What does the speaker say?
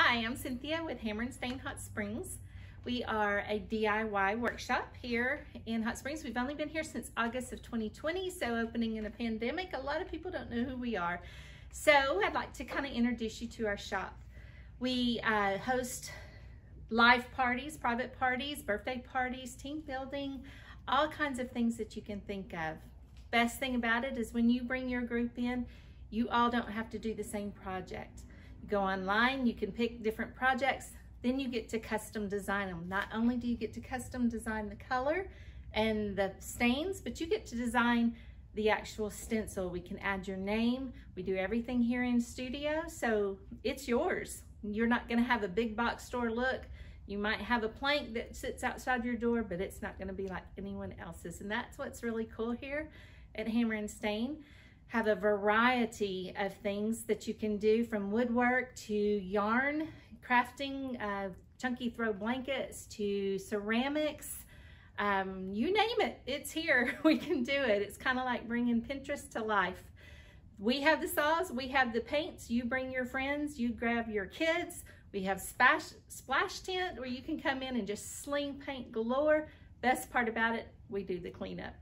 Hi, I'm Cynthia with Hammer and Stain Hot Springs. We are a DIY workshop here in Hot Springs. We've only been here since August of 2020, so opening in a pandemic, a lot of people don't know who we are. So I'd like to kind of introduce you to our shop. We host live parties, private parties, birthday parties, team building, all kinds of things that you can think of. Best thing about it is when you bring your group in, you all don't have to do the same project. You go online, you can pick different projects, then you get to custom design them. Not only do you get to custom design the color and the stains, but you get to design the actual stencil. We can add your name. We do everything here in studio, so it's yours. You're not gonna have a big box store look. You might have a plank that sits outside your door, but it's not gonna be like anyone else's. And that's what's really cool here at Hammer and Stain. Have a variety of things that you can do, from woodwork to yarn, crafting, chunky throw blankets to ceramics, you name it, it's here. We can do it. It's kind of like bringing Pinterest to life. We have the saws, we have the paints. You bring your friends, you grab your kids. We have splash tent where you can come in and just sling paint galore. Best part about it, we do the cleanup.